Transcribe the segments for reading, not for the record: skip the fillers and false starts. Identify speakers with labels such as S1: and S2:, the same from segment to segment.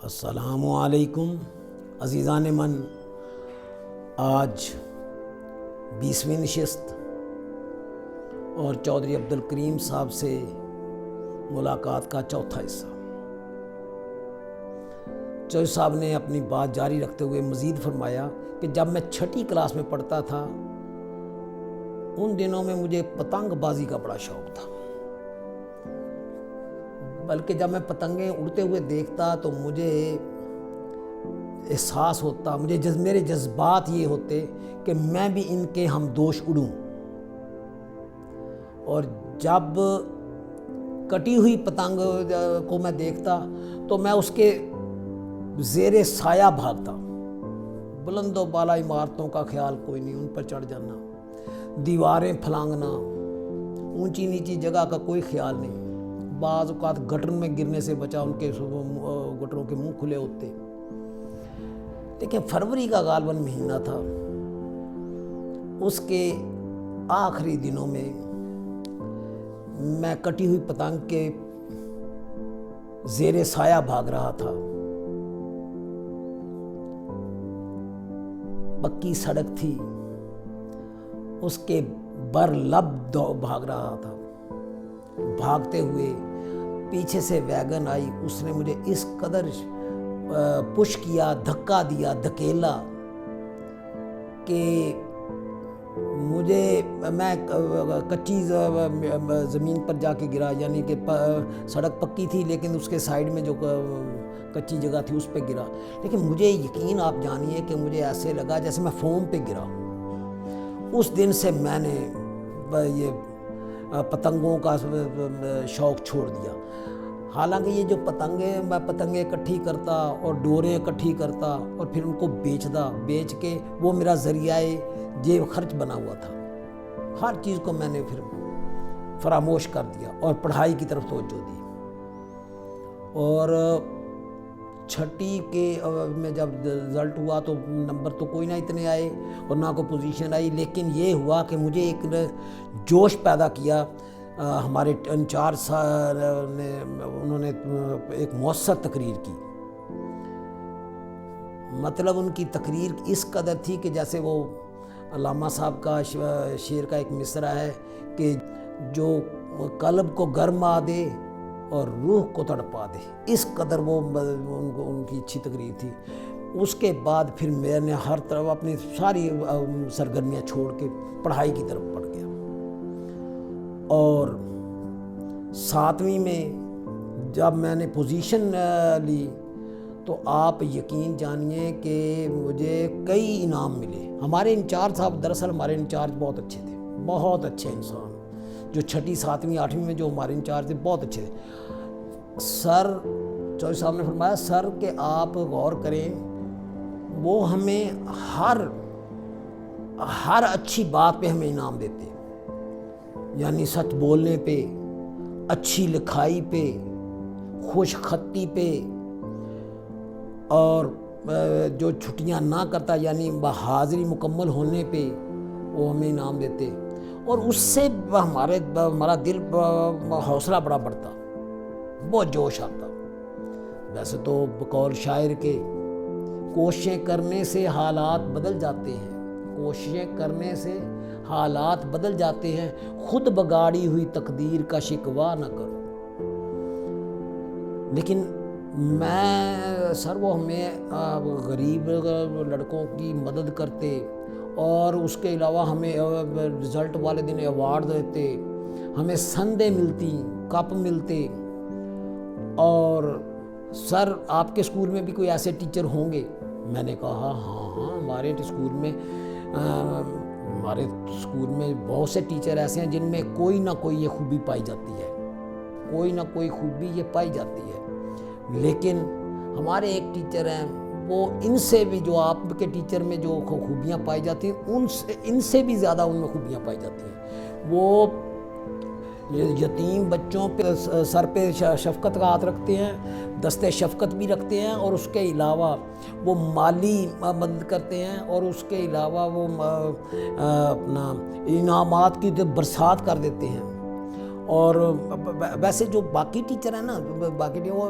S1: السلام علیکم عزیزان من، آج 20ویں نشست اور چودھری عبدالکریم صاحب سے ملاقات کا چوتھا حصہ۔ چودھری صاحب نے اپنی بات جاری رکھتے ہوئے مزید فرمایا کہ جب میں 6ٹھی کلاس میں پڑھتا تھا ان دنوں میں مجھے پتنگ بازی کا بڑا شوق تھا، بلکہ جب میں پتنگیں اڑتے ہوئے دیکھتا تو مجھے احساس ہوتا، میرے جذبات یہ ہوتے کہ میں بھی ان کے ہمدوش اڑوں، اور جب کٹی ہوئی پتنگ کو میں دیکھتا تو میں اس کے زیر سایہ بھاگتا۔ بلند و بالا عمارتوں کا خیال کوئی نہیں، ان پر چڑھ جانا، دیواریں پھلانگنا، اونچی نیچی جگہ کا کوئی خیال نہیں۔ بعض اوقات گٹر میں گرنے سے بچا، ان کے گٹروں کے منہ کھلے ہوتے۔ لیکن فروری کا غالباً مہینہ تھا، اس کے آخری دنوں میں کٹی ہوئی پتنگ کے زیر سایہ بھاگ رہا تھا۔ پکی سڑک تھی، اس کے بر لب بھاگ رہا تھا۔ بھاگتے ہوئے پیچھے سے ویگن آئی، اس نے مجھے اس قدر پش کیا، دھکا دیا، دھکیلا کہ میں کچی زمین پر جا کے گرا، یعنی کہ سڑک پکی تھی لیکن اس کے سائیڈ میں جو کچی جگہ تھی اس پہ گرا۔ لیکن مجھے یقین آپ جانیے کہ مجھے ایسے لگا جیسے میں فوم پہ گرا۔ اس دن سے میں نے یہ پتنگوں کا شوق چھوڑ دیا۔ حالانکہ یہ جو میں پتنگیں اکٹھی کرتا اور ڈوریں اکٹھی کرتا اور پھر ان کو بیچ کے وہ میرا ذریعہ جیب خرچ بنا ہوا تھا۔ ہر چیز کو میں نے پھر فراموش کر دیا اور پڑھائی کی طرف توجہ دی۔ اور 6ٹھی کے میں جب رزلٹ ہوا تو نمبر تو کوئی نہ اتنے آئے اور نہ کوئی پوزیشن آئی، لیکن یہ ہوا کہ مجھے ایک جوش پیدا کیا۔ ہمارے انچارج صاحب نے انہوں نے ایک مؤثر تقریر کی، مطلب ان کی تقریر اس قدر تھی کہ جیسے وہ علامہ صاحب کا شعر کا ایک مصرع ہے کہ جو قلب کو گرما دے اور روح کو تڑپا دے، اس قدر وہ ان کی اچھی تقریر تھی۔ اس کے بعد پھر میں نے ہر طرف اپنی ساری سرگرمیاں چھوڑ کے پڑھائی کی طرف پڑ گیا۔ اور 7ویں میں جب میں نے پوزیشن لی تو آپ یقین جانیے کہ مجھے کئی انعام ملے۔ ہمارے انچارج صاحب، دراصل ہمارے انچارج بہت اچھے تھے، بہت اچھے انسان، جو 6ٹھی 7ویں 8ویں میں جو ہمارے انچارج تھے بہت اچھے تھے۔ چودھری صاحب نے فرمایا سر کہ آپ غور کریں، وہ ہمیں ہر اچھی بات پہ ہمیں انعام دیتے، یعنی سچ بولنے پہ، اچھی لکھائی پہ، خوش خطی پہ، اور جو چھٹیاں نہ کرتا یعنی حاضری مکمل ہونے پہ وہ ہمیں انعام دیتے، اور اس سے ہمارا دل حوصلہ بڑا بڑھتا، بہت جوش آتا۔ ویسے تو بقول شاعر کے کوششیں کرنے سے حالات بدل جاتے ہیں، کوششیں کرنے سے حالات بدل جاتے ہیں، خود بگاڑی ہوئی تقدیر کا شکوہ نہ کرو۔ لیکن وہ ہمیں غریب لڑکوں کی مدد کرتے، اور اس کے علاوہ ہمیں رزلٹ والے دن ایوارڈ دیتے، ہمیں سندیں ملتی، کپ ملتے۔ اور سر آپ کے اسکول میں بھی کوئی ایسے ٹیچر ہوں گے؟ میں نے کہا ہاں ہمارے اسکول میں بہت سے ٹیچر ایسے ہیں جن میں کوئی نہ کوئی یہ خوبی پائی جاتی ہے، کوئی نہ کوئی خوبی یہ پائی جاتی ہے۔ لیکن ہمارے ایک ٹیچر ہیں، وہ ان سے بھی، جو آپ کے ٹیچر میں جو خوبیاں پائی جاتی ہیں ان سے بھی زیادہ ان میں خوبیاں پائی جاتی ہیں۔ وہ یتیم بچوں پہ سر پہ شفقت کا ہاتھ رکھتے ہیں، دستے شفقت بھی رکھتے ہیں، اور اس کے علاوہ وہ مالی مدد کرتے ہیں، اور اس کے علاوہ وہ اپنا انعامات کی برسات کر دیتے ہیں۔ اور ویسے جو باقی ٹیچر ہیں نا، باقی وہ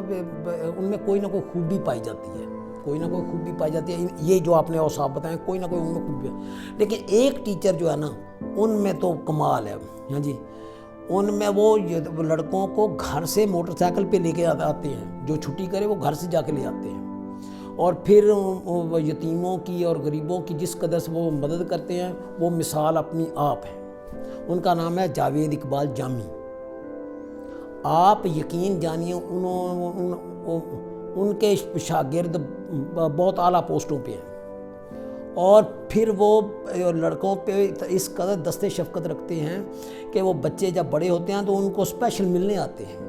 S1: ان میں کوئی نہ کوئی خوبی پائی جاتی ہے، کوئی نہ کوئی خوبی پائی جاتی ہے، یہ جو آپ نے اوصاف بتائیں کوئی نہ کوئی ان میں خوبی ہے، لیکن ایک ٹیچر جو ہے نا ان میں تو کمال ہے، ہاں جی، ان میں وہ لڑکوں کو گھر سے موٹر سائیکل پہ لے کے آتے ہیں، جو چھٹی کرے وہ گھر سے جا کے لے آتے ہیں، اور پھر یتیموں کی اور غریبوں کی جس قدر سے وہ مدد کرتے ہیں وہ مثال اپنی آپ ہے۔ ان کا نام ہے جاوید اقبال جامی۔ آپ یقین جانیے ان کے شاگرد بہت اعلیٰ پوسٹوں پہ ہیں، اور پھر وہ لڑکوں پہ اس قدر دست شفقت رکھتے ہیں کہ وہ بچے جب بڑے ہوتے ہیں تو ان کو اسپیشل ملنے آتے ہیں۔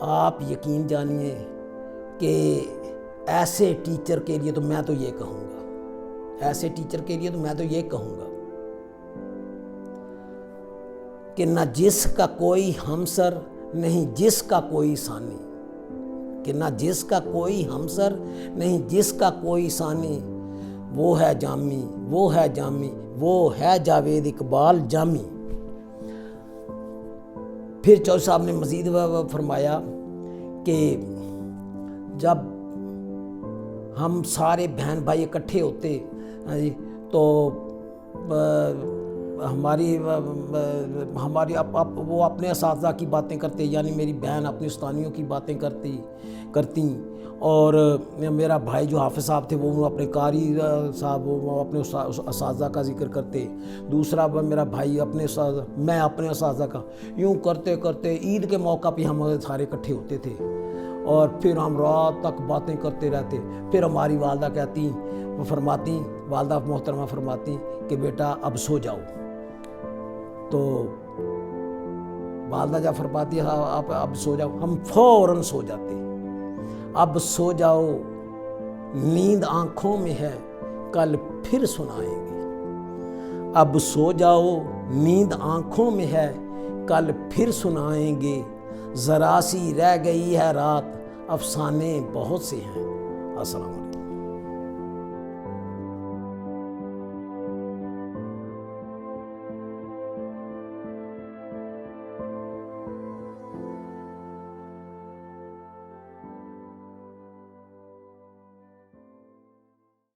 S1: آپ یقین جانیے کہ ایسے ٹیچر کے لیے تو میں تو یہ کہوں گا، ایسے ٹیچر کے لیے تو میں تو یہ کہوں گا کہ نہ جس کا کوئی ہمسر نہیں جس کا کوئی ثانی، کہ نہ جس کا کوئی ہمسر نہیں جس کا کوئی ثانی، وہ ہے جامی، وہ ہے جامی، وہ ہے جاوید اقبال جامی۔ پھر چودھری صاحب نے مزید فرمایا کہ جب ہم سارے بہن بھائی اکٹھے ہوتے تو ہماری وہ اپنے اساتذہ کی باتیں کرتے، یعنی میری بہن اپنے استادیوں کی باتیں کرتی، اور میرا بھائی جو حافظ صاحب تھے وہ اپنے قاری صاحب وہ اپنے اساتذہ کا ذکر کرتے، دوسرا میرا بھائی اپنے میں اپنے اساتذہ کا، یوں کرتے کرتے عید کے موقع پہ ہم سارے اکٹھے ہوتے تھے، اور پھر ہم رات تک باتیں کرتے رہتے۔ پھر ہماری والدہ کہتی، وہ فرماتی، والدہ محترمہ فرماتی کہ بیٹا اب سو جاؤ، تو والدہ جب فرماتی آپ اب سو جاؤ، ہم فوراً سو جاتے، اب سو جاؤ نیند آنکھوں میں ہے کل پھر سنائیں گے، اب سو جاؤ نیند آنکھوں میں ہے کل پھر سنائیں گے، ذرا سی رہ گئی ہے رات افسانے بہت سے ہیں۔ السلام علیکم۔